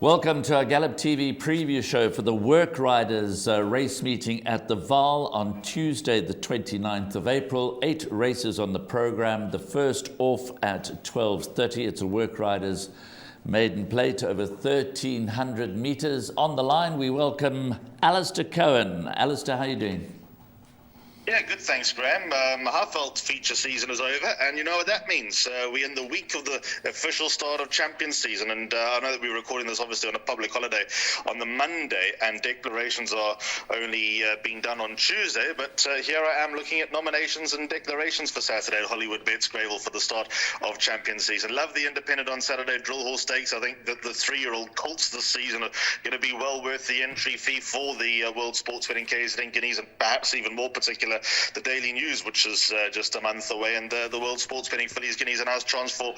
Welcome to our Gallop TV preview show for the Work Riders race meeting at the Vaal on Tuesday, the 29th of April. 8 races on the program. The first off at 12:30. It's a Work Riders maiden plate over 1,300 meters. On the line, we welcome Alistair Cohen. Alistair, how are you doing? Yeah, good, thanks, Graham. Half-felt feature season is over, and you know what that means. We're in the week of the official start of champion season, and I know that we're recording this obviously on a public holiday on the Monday, and declarations are only being done on Tuesday, but here I am looking at nominations and declarations for Saturday at Hollywoodbets Greyville for the start of champion season. Love the independent on Saturday, Drill Horse Stakes. I think that the 3-year-old colts this season are going to be well worth the entry fee for the World Sports Betting KZN Guineas, and perhaps even more particular the Daily News, which is just a month away, and the World Sports Betting Fillies Guineas, a nice chance for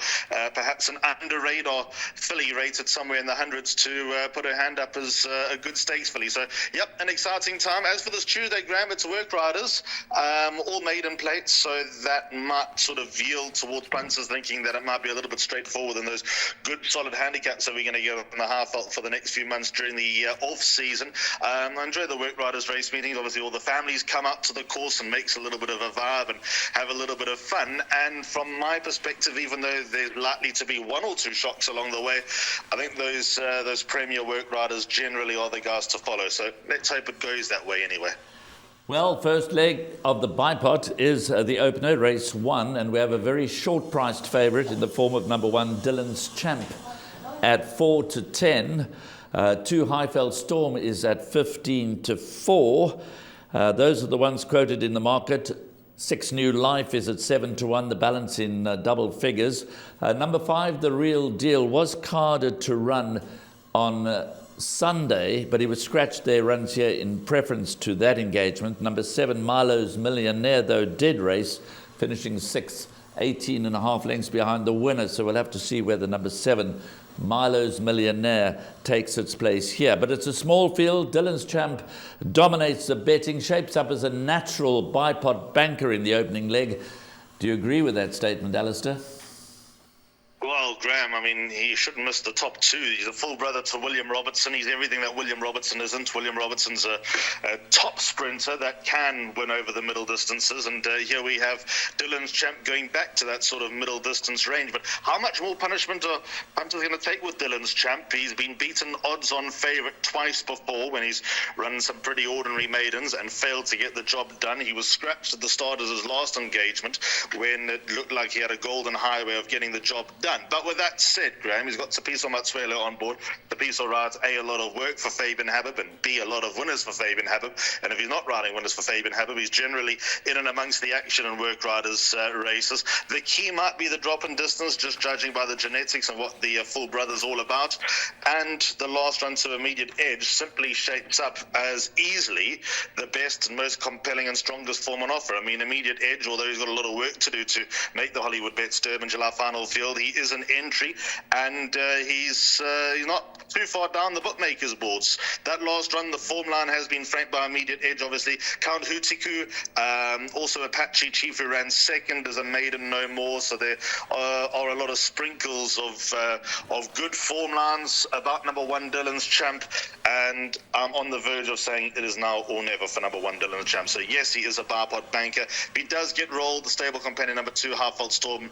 perhaps an under-radar filly rated somewhere in the hundreds to put her hand up as a good stakes filly. So, yep, an exciting time. As for this Tuesday, Graham, it's Work Riders, all maiden plates, so that might sort of yield towards punters thinking that it might be a little bit straightforward in those good, solid handicaps that we're going to get in the half-out for the next few months during the off-season. I enjoy the Work Riders race meetings. Obviously, all the families come up to the course and makes a little bit of a vibe and have a little bit of fun. And from my perspective, even though there's likely to be 1 or 2 shocks along the way, I think those premier Work Riders generally are the guys to follow. So let's hope it goes that way anyway. Well, first leg of the bipot is the opener, race 1, and we have a very short-priced favourite in the form of number 1, Dylan's Champ, at 4 to 10. 2 Highveld Storm is at 15 to 4. Those are the ones quoted in the market. 6 New Life is at 7 to 1, the balance in double figures. Number 5, The Real Deal, was carded to run on Sunday, but he was scratched there, runs here in preference to that engagement. Number 7, Milo's Millionaire, though, did race, finishing 6th, 18 and a half lengths behind the winner. So we'll have to see whether number 7, Milo's Millionaire, takes its place here. But it's a small field. Dylan's Champ dominates the betting, shapes up as a natural bipot banker in the opening leg. Do you agree with that statement, Alistair? Well, Graham, I mean, he shouldn't miss the top 2. He's a full brother to William Robertson. He's everything that William Robertson isn't. William Robertson's a top sprinter that can win over the middle distances. And here we have Dylan's Champ going back to that sort of middle distance range. But how much more punishment are punters going to take with Dylan's Champ? He's been beaten odds-on favourite twice before when he's run some pretty ordinary maidens and failed to get the job done. He was scratched at the start of his last engagement when it looked like he had a golden highway of getting the job done. But with that said, Graham, he's got Tapiso Matsuelo on board. Tapiso rides A lot of work for Fabian Habib, and B, a lot of winners for Fabian Habib. And if he's not riding winners for Fabian Habib, he's generally in and amongst the action and Work Riders races. The key might be the drop in distance, just judging by the genetics and what the full brother's all about. And the last run to Immediate Edge simply shapes up as easily the best and most compelling and strongest form on offer. I mean, Immediate Edge, although he's got a lot of work to do to make the Hollywoodbets Durbanville final field, he is an entry, and he's not too far down the bookmakers' boards. That last run, the form line has been franked by Immediate Edge, obviously. Count Hutiku, also Apache Chief, who ran second as a maiden no more, so there are a lot of sprinkles of good form lines about number 1 Dylan's Champ, and I'm on the verge of saying it is now or never for number 1 Dylan's Champ. So yes, he is a bipot banker. If he does get rolled, the stable companion number 2 Highveld Storm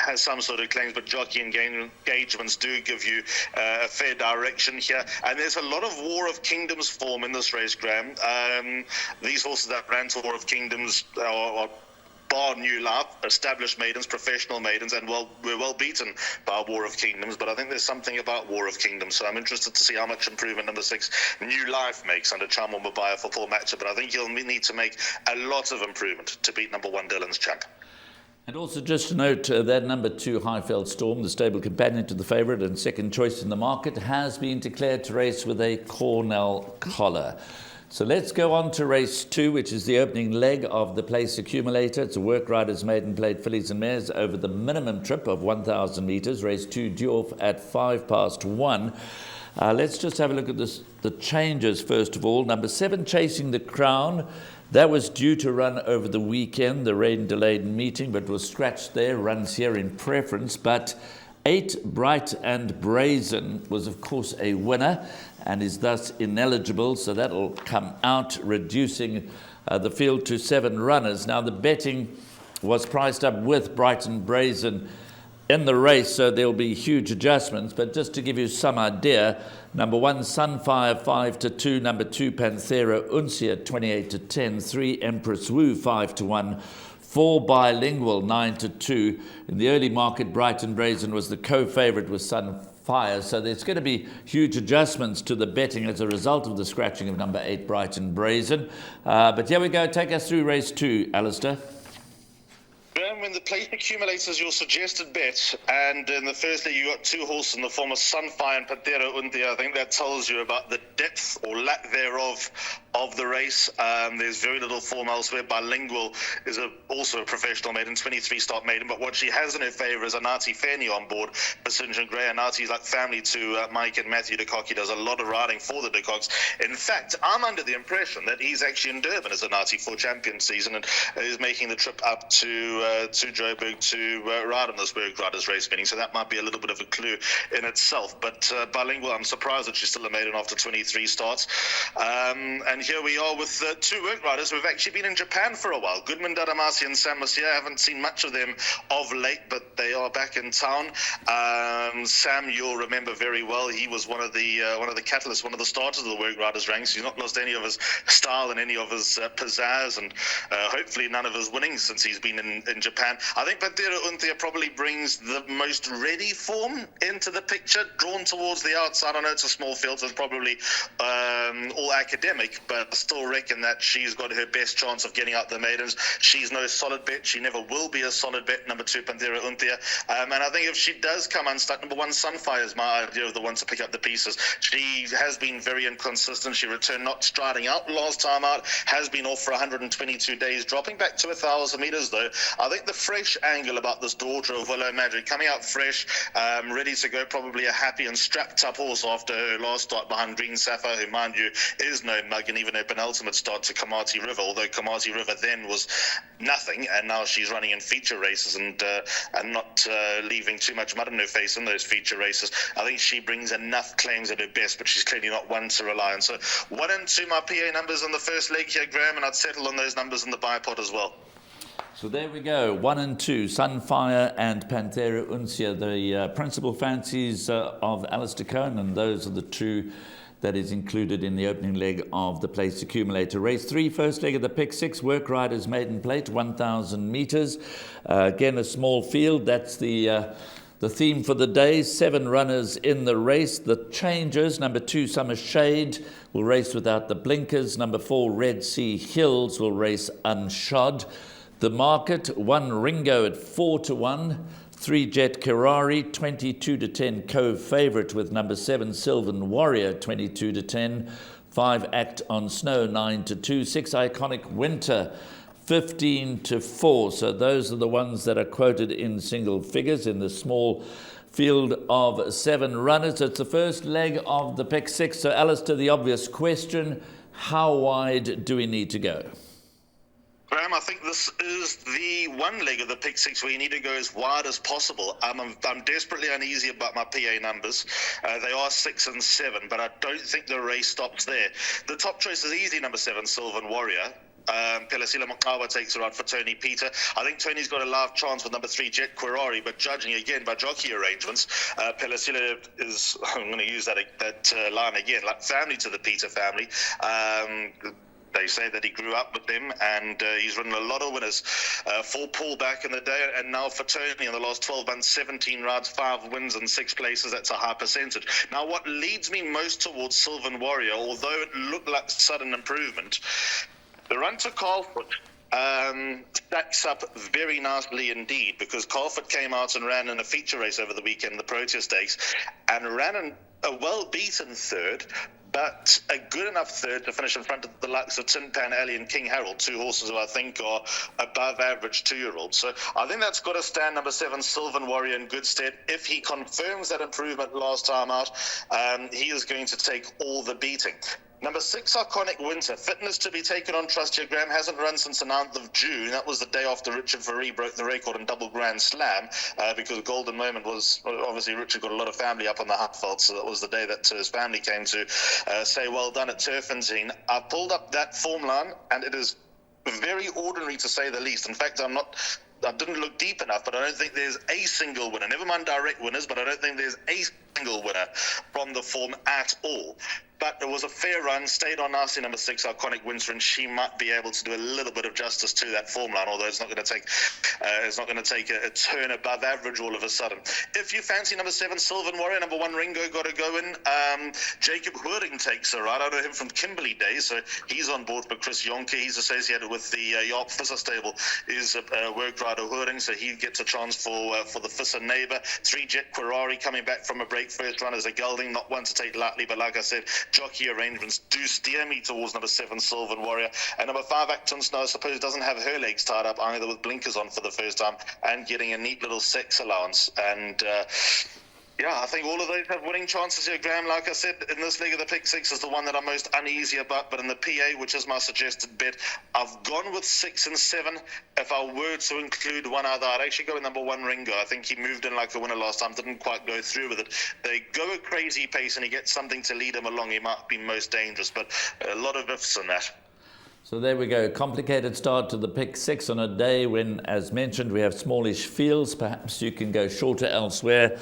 has some sort of claims, but jockey engagements do give you a fair direction here. And there's a lot of War of Kingdoms form in this race, Graham. These horses that ran to War of Kingdoms are bar New Life, established maidens, professional maidens, and we're well beaten by War of Kingdoms, but I think there's something about War of Kingdoms, so I'm interested to see how much improvement number 6 New Life makes under Chamo Mabaya for Paul Matcher, but I think he'll need to make a lot of improvement to beat number 1 Dylan's Champ. And also just to note that number 2 Highveld Storm, the stable companion to the favourite and second choice in the market, has been declared to race with a Cornell collar. So let's go on to race 2, which is the opening leg of the place accumulator. It's a Work Riders maiden plate fillies and mares over the minimum trip of 1,000 metres. Race 2 due off at 1:05. Let's just have a look at the changes first of all. Number 7, Chasing the Crown. That was due to run over the weekend, the rain-delayed meeting, but was scratched there, runs here in preference. But 8 Bright and Brazen was, of course, a winner and is thus ineligible, so that'll come out, reducing the field to 7 runners. Now, the betting was priced up with Bright and Brazen in the race, so there'll be huge adjustments. But just to give you some idea, number 1, Sunfire, 5-2. Number 2, Panthera Uncia, 28-10. 3, Empress Wu, 5-1. 4, Bilingual, 9-2. In the early market, Bright and Brazen was the co-favourite with Sunfire. So there's going to be huge adjustments to the betting as a result of the scratching of number 8, Bright and Brazen. But here we go. Take us through race 2, Alistair. When the place accumulators your suggested bet, and in the first day you got 2 horses in the form of Sunfire and Panthera Uncia, I think that tells you about the depth or lack thereof of the race. There's very little form elsewhere. Bilingual is also a professional maiden, 23-start maiden, but what she has in her favour is Anati Feni on board for St. John Gray. Anati's like family to Mike and Matthew de Kock. He does a lot of riding for the de Kocks. In fact, I'm under the impression that he's actually in Durban as Anati for champion season and is making the trip up to Joburg to ride on this Berg Riders race meeting, so that might be a little bit of a clue in itself. But Bilingual, I'm surprised that she's still a maiden after 23 starts. And here we are with 2 work riders who have actually been in Japan for a while. Goodman Daramasi and Sam Masia. I haven't seen much of them of late, but they are back in town. Sam, you'll remember very well. He was one of the catalysts, one of the starters of the work riders ranks. He's not lost any of his style and any of his pizzazz, and hopefully none of his winnings since he's been in Japan. I think Panthera Uncia probably brings the most ready form into the picture, drawn towards the outside. I know it's a small field, so it's probably all academic, but I still reckon that she's got her best chance of getting out the maidens. She's no solid bet. She never will be a solid bet, number 2, Panthera Uncia. And I think if she does come unstuck, number 1, Sunfire is my idea of the one to pick up the pieces. She has been very inconsistent. She returned not striding out last time out, has been off for 122 days, dropping back to 1,000 metres though. I think the fresh angle about this daughter of Willow Magic, coming out fresh, ready to go, probably a happy and strapped up horse after her last start behind Green Sapphire, who, mind you, is no mug, and even her penultimate start to Kamati River, although Kamati River then was nothing, and now she's running in feature races and not leaving too much mud in her face in those feature races. I think she brings enough claims at her best, but she's clearly not one to rely on. So 1 and 2 my PA numbers in the first leg here, Graham, and I'd settle on those numbers in the bipod as well. So there we go, 1 and 2, Sunfire and Panthera Uncia, the principal fancies of Alistair Cohen, and those are the 2 that is included in the opening leg of the place accumulator. Race 3, first leg of the pick 6, Work Riders Maiden Plate, 1,000 metres. Again, a small field. That's the theme for the day. 7 runners in the race. The changes, number 2, Summer Shade, will race without the blinkers. Number 4, Red Sea Hills, will race unshod. The market, 1 Ringo at 4-1. 3 Jet Kerrari, 22-10 co-favourite with number 7 Sylvan Warrior, 22-10. 5 Act on Snow, 9-2. 6 Iconic Winter, 15-4. So those are the ones that are quoted in single figures in the small field of 7 runners. It's the first leg of the pick 6. So Alistair, the obvious question, how wide do we need to go? Graham, I think this is the one leg of the pick 6 where you need to go as wide as possible. I'm desperately uneasy about my PA numbers. They are 6 and 7, but I don't think the race stops there. The top choice is easy, number 7, Sylvan Warrior. Pelasila Makawa takes her out for Tony Peter. I think Tony's got a live chance with number 3 Jet Kerrari, but judging again by jockey arrangements, Pelasila is, I'm going to use that line again, like family to the Peter family. They say that he grew up with them, and he's ridden a lot of winners for Paul back in the day, and now for Tony in the last 12 months, 17 rides, 5 wins and 6 places. That's a high percentage. Now, what leads me most towards Sylvan Warrior, although it looked like sudden improvement, the run to Carlfoot stacks up very nicely indeed, because Carlfoot came out and ran in a feature race over the weekend, the Protea Stakes, and ran in a well-beaten third, but a good enough third to finish in front of the likes of Tin Pan Alley and King Harold, 2 horses who I think are above average 2-year-olds. So I think that's got to stand number 7, Sylvan Warrior, in good stead. If he confirms that improvement last time out, he is going to take all the beating. Number 6, Iconic Winter. Fitness to be taken on trust here. Graham hasn't run since the 9th of June. That was the day after Richard Verree broke the record in double Grand Slam, because Golden Moment was, obviously Richard got a lot of family up on the Hartfeld, so that was the day that his family came to say well done at Turfentine. I pulled up that form line, and it is very ordinary to say the least. In fact, I didn't look deep enough, but I don't think there's a single winner. Never mind direct winners, but I don't think there's a single winner from the form at all. But it was a fair run, stayed on nicely, number 6, Iconic Winter, and she might be able to do a little bit of justice to that form line, although it's not going to take a turn above average all of a sudden. If you fancy number 7, Sylvan Warrior, number 1, Ringo, got to go in. Jacob Hoering takes her right. I know him from Kimberley days, so he's on board for Chris Yonke. He's associated with the Yarp Visser stable, is work rider Hoering, so he gets a chance for the Visser neighbour. 3, Jet Quirari coming back from a break first run as a gelding, not one to take lightly, but like I said, jockey arrangements do steer me towards number 7, Sylvan Warrior. And number 5, Acton Snow, I suppose, doesn't have her legs tied up either, with blinkers on for the first time and getting a neat little sex allowance. And I think all of those have winning chances here, Graham. Like I said, in this leg of the pick 6 is the one that I'm most uneasy about, but in the PA, which is my suggested bet, I've gone with 6 and 7. If I were to include one other, I'd actually go with number 1, Ringo. I think he moved in like a winner last time, didn't quite go through with it. They go a crazy pace and he gets something to lead him along. He might be most dangerous, but a lot of ifs in that. So there we go. Complicated start to the pick 6 on a day when, as mentioned, we have smallish fields. Perhaps you can go shorter elsewhere.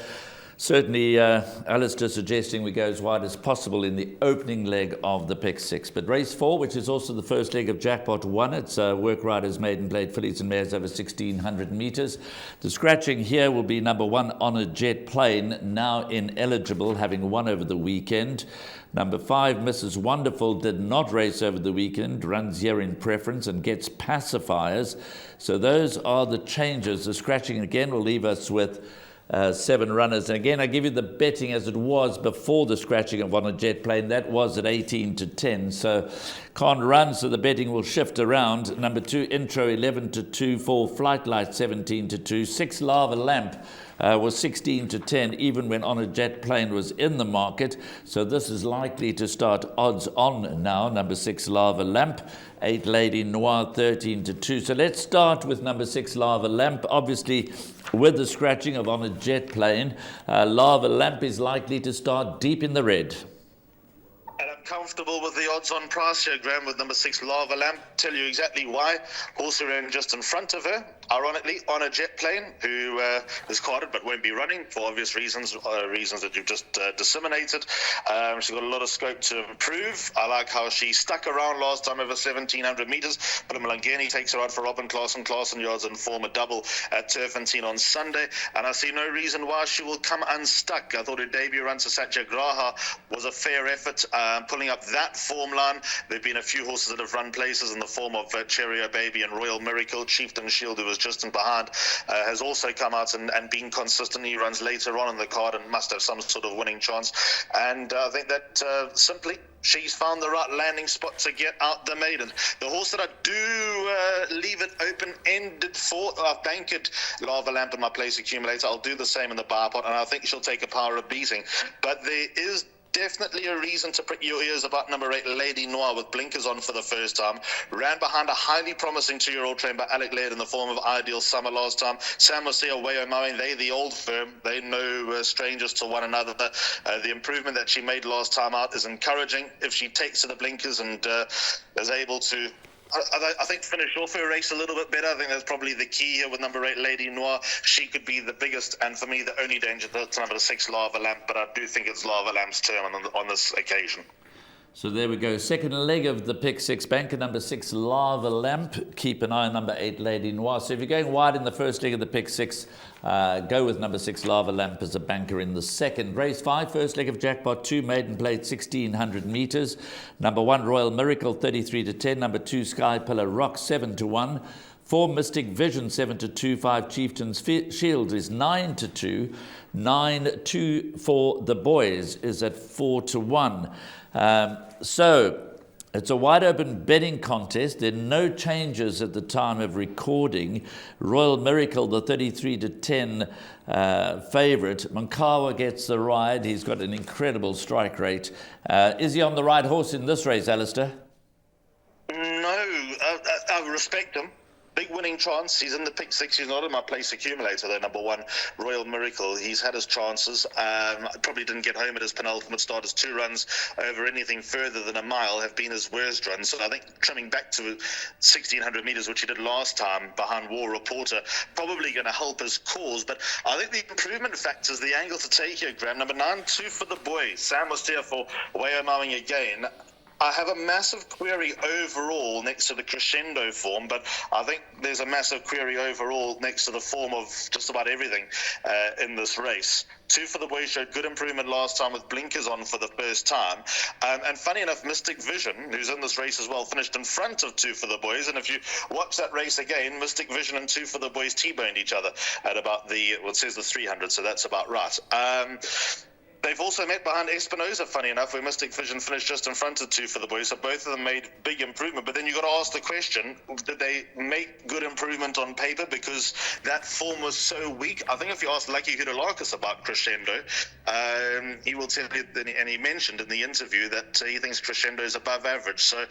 Certainly, Alistair suggesting we go as wide as possible in the opening leg of the pick 6. But race 4, which is also the first leg of Jackpot 1, it's Work Riders Maiden Plate Fillies and Mares over 1,600 metres. The scratching here will be number 1, Honor Jet Plane, now ineligible, having won over the weekend. Number 5, Mrs. Wonderful, did not race over the weekend, runs here in preference and gets pacifiers. So those are the changes. The scratching again will leave us with 7 runners. And again, I give you the betting as it was before the scratching of Honor Jet Plane. That was at 18 to 10. So can't run, so the betting will shift around. Number 2, Intro 11 to 2. 4, Flight Light 17 to 2. 6, Lava Lamp was 16 to 10, even when Honor Jet Plane was in the market. So this is likely to start odds on now. Number 6, Lava Lamp. 8, Lady Noir 13 to 2. So let's start with number 6, Lava Lamp. Obviously, with the scratching of Honor Jet Plane, Lava Lamp is likely to start deep in the red. And I'm comfortable with the odds on price here, Graham, with number 6, Lava Lamp. Tell you exactly why. Horse around just in front of her, ironically, Honor Jet Plane, who is carded but won't be running for obvious reasons, reasons that you've just disseminated. She's got a lot of scope to improve. I like how she stuck around last time over 1,700 metres. But Mlangeni takes her out for Robin Klaasen yards and form a double at Turfentine on Sunday. And I see no reason why she will come unstuck. I thought her debut run to Satyagraha was a fair effort. Pulling up that form line, there have been a few horses that have run places in the form of Cheerio Baby and Royal Miracle. Chieftain Shield, who was just in behind, has also come out and been consistent. He runs later on in the card and must have some sort of winning chance. And I think that simply she's found the right landing spot to get out the maiden. The horse that I do leave it open-ended for, I've bankered Lava Lamp in my place accumulator. I'll do the same in the bar pot, and I think she'll take a power of beating. But there is definitely a reason to prick your ears about number 8, Lady Noir, with blinkers on for the first time. Ran behind a highly promising 2-year-old trained by Alec Laird in the form of Ideal Summer last time. Sam Mosia, Wayo Mowing, they the old firm. They know strangers to one another. The improvement that she made last time out is encouraging. If she takes to the blinkers and is able to, I think, finish off her race a little bit better. I think that's probably the key here with number 8, Lady Noir. She could be the biggest, and for me, the only danger to number 6, Lava Lamp. But I do think it's Lava Lamp's turn on this occasion. So there we go. Second leg of the pick 6 banker, number 6, Lava Lamp. Keep an eye on number 8, Lady Noir. So if you're going wide in the first leg of the pick 6, go with number 6, Lava Lamp as a banker in the second. Race 5, first leg of Jackpot 2, Maiden Plate 1,600 metres. Number 1, Royal Miracle 33 to 10. Number 2, Sky Pillar Rock 7 to 1. 4, Mystic Vision 7 to 2. 5, Chieftain's Shield is 9 to 2. 9, 2 for the boys is at 4 to 1. So It's a wide open betting contest. There are no changes at the time of recording. Royal Miracle, the 33-10 favourite. Mankawa gets the ride. He's got an incredible strike rate. Is he on the right horse in this race, Alistair? No, I respect him. Big winning chance. He's in the pick six. He's not in my place accumulator, though, number one, Royal Miracle. He's had his chances. Probably didn't get home at his penultimate start. His 2 runs over anything further than a mile have been his worst runs. So I think trimming back to 1,600 metres, which he did last time behind War Reporter, probably going to help his cause. But I think the improvement factor is the angle to take here, Graham. Number 9, 2 for the boys. Sam was here for Wayo Mowing again. I have a massive query overall next to the crescendo form, but I think there's a massive query overall next to the form of just about everything in this race. 2 for the boys showed good improvement last time with blinkers on for the first time. And funny enough, Mystic Vision, who's in this race as well, finished in front of 2 for the boys. And if you watch that race again, Mystic Vision and 2 for the boys T-boned each other at about it says the 300, so that's about right. They've also met behind Espinosa, funny enough, where Mystic Vision finished just in front of 2 for the boys, so both of them made big improvement. But then you've got to ask the question, did they make good improvement on paper because that form was so weak? I think if you ask Lucky Hudolakis about Crescendo, he will tell you, and he mentioned in the interview that he thinks Crescendo is above average. So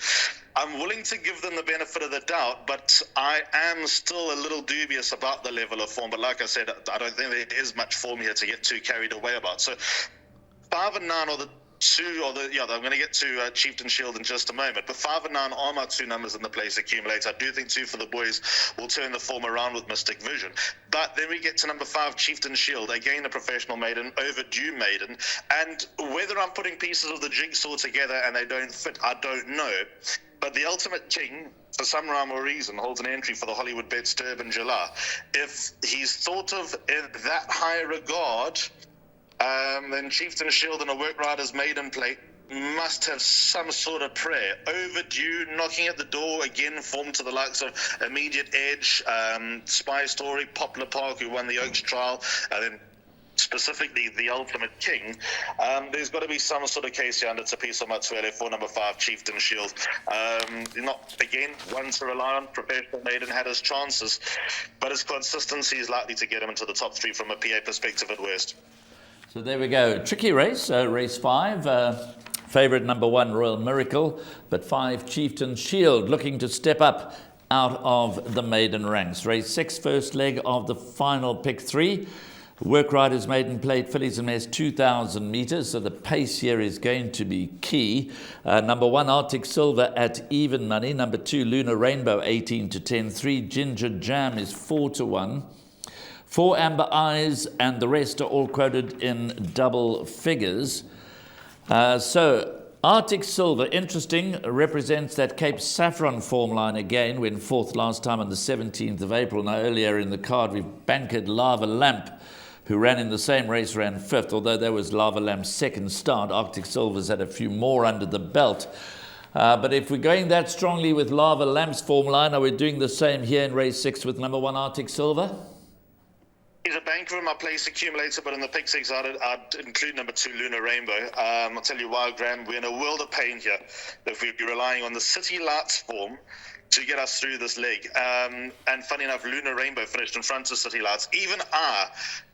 I'm willing to give them the benefit of the doubt, but I am still a little dubious about the level of form. But like I said, I don't think there is much form here to get too carried away about. So 5 and 9 are the 2, I'm going to get to Chieftain Shield in just a moment, but 5 and 9 are my 2 numbers in the place accumulator. I do think 2 for the boys will turn the form around with Mystic Vision. But then we get to number 5, Chieftain Shield, again a professional maiden, overdue maiden, and whether I'm putting pieces of the jigsaw together and they don't fit, I don't know. But the Ultimate King, for some rhyme or reason, holds an entry for the Hollywoodbets Durbanville. If he's thought of in that high regard, then Chieftain Shield and a Work Riders maiden plate must have some sort of prayer. Overdue, knocking at the door, again formed to the likes of Immediate Edge, Spy Story, Poplar Park, who won the Oaks trial, and then specifically the Ultimate King. There's got to be some sort of case here under Tapiso Matsuele for number 5, Chieftain Shield. Not, again, one to rely on. Professional maiden had his chances, but his consistency is likely to get him into the top 3 from a PA perspective at worst. So there we go. Tricky race, race 5. Favourite number 1, Royal Miracle, but 5, Chieftain Shield, looking to step up out of the maiden ranks. Race 6, first leg of the final pick 3. Work Riders maiden plate, fillies and mares, 2,000 metres, so the pace here is going to be key. Number 1, Arctic Silver at even money. Number 2, Lunar Rainbow, 18-10. 3, Ginger Jam is 4-1. 4, Amber Eyes, and the rest are all quoted in double figures. So Arctic Silver, interesting, represents that Cape Saffron form line again, went 4th last time on the 17th of April. Now earlier in the card we've bankered Lava Lamp, who ran in the same race, ran 5th, although that was Lava Lamp's second start. Arctic Silver's had a few more under the belt. But if we're going that strongly with Lava Lamp's form line, are we doing the same here in race 6 with number 1, Arctic Silver? He's a banker in my place accumulator, but in the pick 6, I'd include number 2, Lunar Rainbow. I'll tell you why, Graham. We're in a world of pain here if we'd be relying on the City Lights form to get us through this leg. And funny enough, Lunar Rainbow finished in front of City Lights. Even I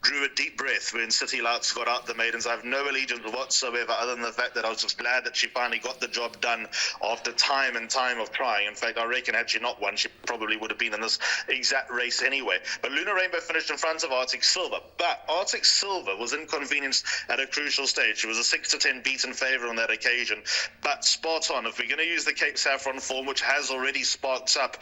drew a deep breath when City Lights got out the maidens. I have no allegiance whatsoever other than the fact that I was just glad that she finally got the job done after time and time of trying. In fact, I reckon had she not won, she probably would have been in this exact race anyway. But Lunar Rainbow finished in front of Arctic Silver. But Arctic Silver was inconvenienced at a crucial stage. She was a 6-10 beaten favourite on that occasion. But spot on. If we're going to use the Cape Saffron form, which has already sparked up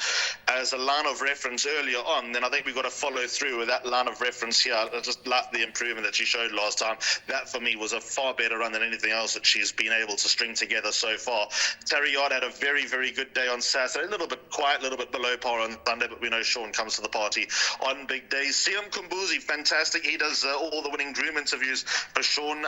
as a line of reference earlier on, then I think we've got to follow through with that line of reference here. I just like the improvement that she showed last time. That for me was a far better run than anything else that she's been able to string together so far. Terry Yard had a very, very good day on Saturday. A little bit quiet, a little bit below par on Sunday, but we know Sean comes to the party on big days. Siam Kumbuzi, fantastic. He does all the winning groom interviews for Sean.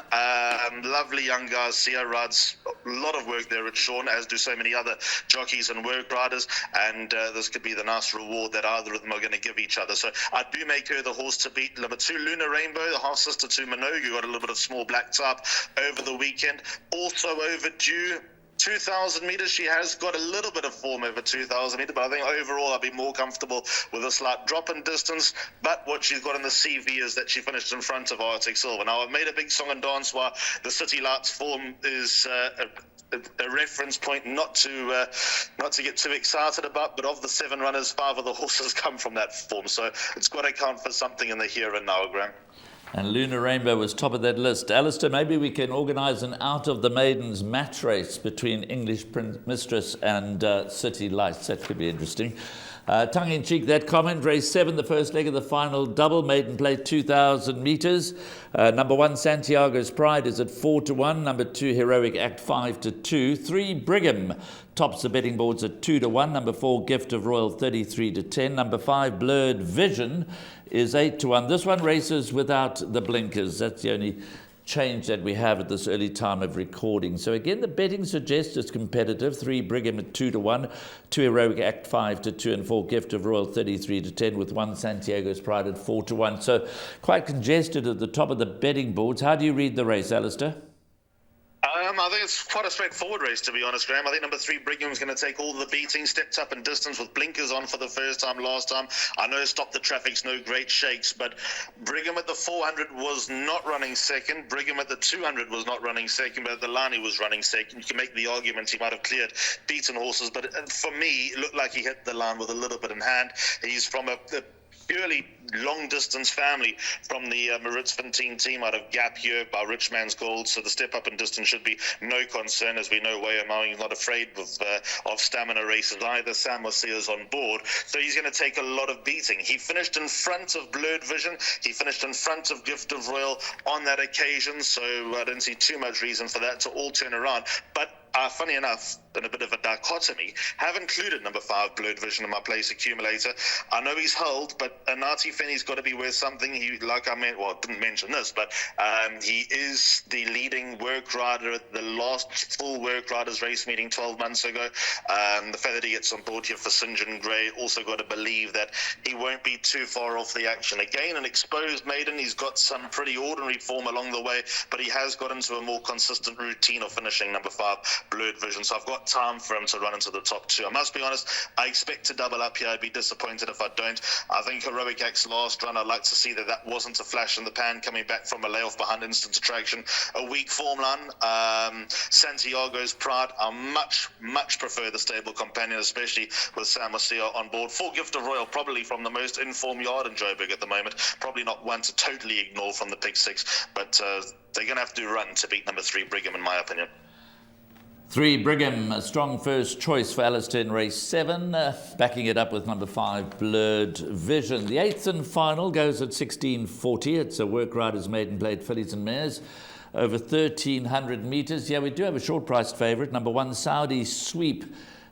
Lovely young guys. Sia rides a lot of work there at Sean, as do so many other jockeys and work riders. And this could be the nice reward that either of them are going to give each other. So I do make her the horse to beat. Number 2, Lunar Rainbow, the half sister to Minogue, got a little bit of small black type over the weekend. Also overdue. 2,000 meters, she has got a little bit of form over 2,000 meters, but I think overall I'll be more comfortable with a slight drop in distance. But what she's got in the CV is that she finished in front of Arctic Silver. Now, I've made a big song and dance why the City Lights form is a reference point not to get too excited about, but of the 7 runners, 5 of the horses come from that form, so it's got to count for something in the here and now, Graham. And Lunar Rainbow was top of that list. Alistair, maybe we can organise an Out of the Maidens match race between English Mistress and City Lights. That could be interesting. Tongue-in-cheek, that comment. Race 7, the first leg of the final double. Maiden plate 2,000 metres. Number 1, Santiago's Pride, is at 4-1. Number 2, Heroic Act, 5-2. 3, Brigham tops the betting boards at 2-1. Number 4, Gift of Royal, 33-10. Number 5, Blurred Vision, is 8-1. This one races without the blinkers. That's the only change that we have at this early time of recording. So again, the betting suggests it's competitive. 3, Brigham at 2-1, 2, Heroic Act 5-2, and 4, Gift of Royal 33-10, with 1, Santiago's Pride at 4-1. So quite congested at the top of the betting boards. How do you read the race, Alistair? I think it's quite a straightforward race, to be honest, Graham. I think number 3, Brigham's going to take all the beating, stepped up in distance with blinkers on for the first time last time. I know Stop the Traffic's no great shakes, but Brigham at the 400 was not running second. Brigham at the 200 was not running second, but at the line he was running second. You can make the argument he might have cleared beaten horses, but for me, it looked like he hit the line with a little bit in hand. He's from a purely long-distance family from the Maritz Fontaine team out of Gap here by Rich Man's Gold, so the step up in distance should be no concern. As we know, Wayamau is not afraid of stamina races either. Sam Masia's on board, so he's going to take a lot of beating. He finished in front of Blurred Vision, he finished in front of Gift of Royal on that occasion, so I didn't see too much reason for that to all turn around. But funny enough, in a bit of a dichotomy, have included number 5, Blurred Vision, in my place accumulator. I know he's held, but Nati Fenny's got to be worth something. He, like I meant, well, didn't mention this, but he is the leading work rider at the last full work riders race meeting 12 months ago. The fact that he gets on board here for St. John Gray, also got to believe that he won't be too far off the action. Again, an exposed maiden. He's got some pretty ordinary form along the way, but he has got into a more consistent routine of finishing number 5, Blurred Vision, so I've got time for him to run into the top 2. I must be honest, I expect to double up here. I'd be disappointed if I don't. I think Heroic Act's last run, I'd like to see that wasn't a flash in the pan coming back from a layoff behind instant attraction. A weak form line. Santiago's Pride, I much prefer the stable companion, especially with Sam Masia on board. 4, Gift of Royal, probably from the most informed yard in Joburg at the moment. Probably not one to totally ignore from the pick 6, but they're going to have to run to beat number 3, Brigham, in my opinion. 3, Brigham, a strong first choice for Alistair in race 7, backing it up with number 5, Blurred Vision. The 8th and final goes at 16:40. It's a work riders maiden plate fillies and mares over 1,300 metres. Yeah, we do have a short-priced favourite, number 1, Saudi Sweep,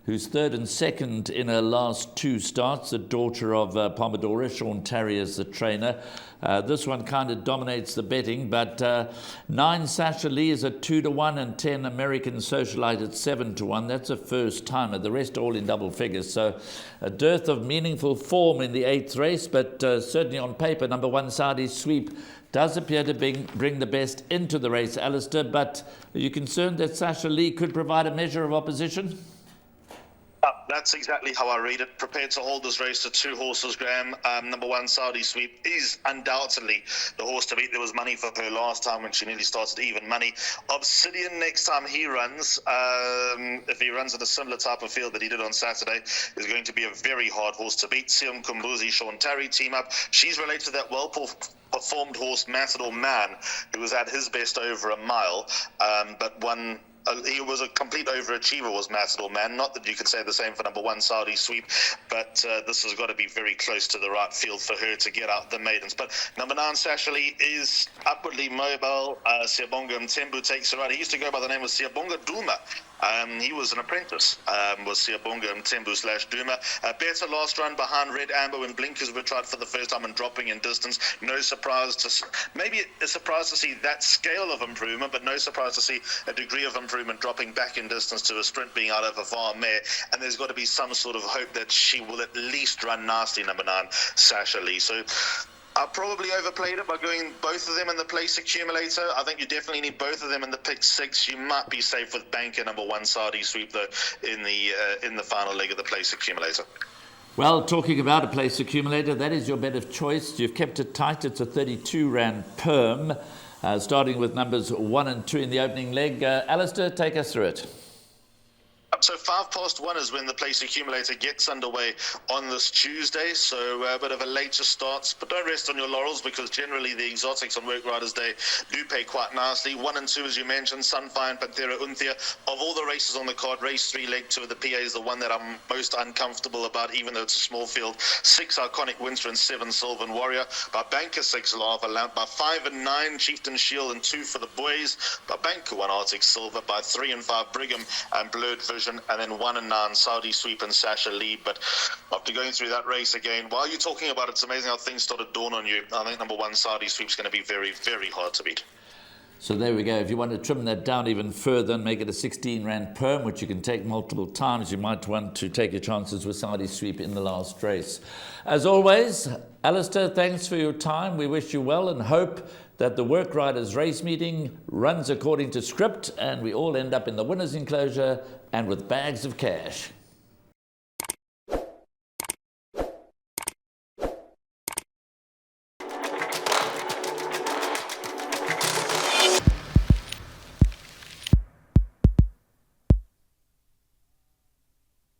who's 3rd and 2nd in her last 2 starts, the daughter of Pomodoro. Sean Tarrier's the trainer. This one kind of dominates the betting, but 9, Sasha Lee, is at 2-1, and 10, American Socialite, at 7-1. That's a first timer. The rest all in double figures. So a dearth of meaningful form in the 8th race, but certainly on paper, number 1, Saudi Sweep, does appear to bring the best into the race, Alistair. But are you concerned that Sasha Lee could provide a measure of opposition? That's exactly how I read it. Prepared to hold this race to 2 horses, Graham. Number 1, Saudi Sweep, is undoubtedly the horse to beat. There was money for her last time when she nearly started even money. Obsidian, next time he runs, if he runs at a similar type of field that he did on Saturday, is going to be a very hard horse to beat. Siam Kumbuzi, Sean Tarry team up. She's related to that well-performed horse, Matador Man, who was at his best over a mile, but won. He was a complete overachiever, was Matador Man. Not that you could say the same for number 1, Saudi Sweep, but this has got to be very close to the right field for her to get out the maidens. But number 9, Sasha Lee, is upwardly mobile. Siabonga Mtembu takes her out. He used to go by the name of Siabonga Duma. He was an apprentice, was Siabonga Mtembu / Duma. Better last run behind Red Amber when blinkers were tried for the first time and dropping in distance. No surprise maybe a surprise to see that scale of improvement, but no surprise to see a degree of improvement dropping back in distance to a sprint being out of a Vaal mare. And there's got to be some sort of hope that she will at least run nasty, number 9, Sasha Lee. So I probably overplayed it by going both of them in the place accumulator. I think you definitely need both of them in the pick 6. You might be safe with banker number 1 Saudi Sweep though in the final leg of the place accumulator. Well, talking about a place accumulator, that is your bet of choice. You've kept it tight. It's a 32 rand perm, starting with numbers 1 and 2 in the opening leg. Alistair, take us through it. So 1:05 is when the place accumulator gets underway on this Tuesday. So a bit of a later start, but don't rest on your laurels because generally the exotics on Work Riders Day do pay quite nicely. 1 and 2, as you mentioned, Sunfire and Panthera Unthia. Of all the races on the card, race 3, leg 2 of the PA is the one that I'm most uncomfortable about, even though it's a small field. 6 Iconic Winter and 7 Sylvan Warrior. By Banker 6 Lava Lamp. By 5 and 9 Chieftain Shield and 2 for the boys. By Banker 1 Arctic Silver. By 3 and 5 Brigham and Blurred Vision. And then 1 and 9 Saudi Sweep and Sasha Lee. But after going through that race again, while you're talking about it, it's amazing how things started to dawn on you. I think number 1 Saudi Sweep is going to be very, very hard to beat. So there we go. If you want to trim that down even further and make it a 16 rand perm, which you can take multiple times, you might want to take your chances with Saudi Sweep in the last race. As always, Alistair, thanks for your time. We wish you well and hope that the Work Riders race meeting runs according to script and we all end up in the winner's enclosure and with bags of cash.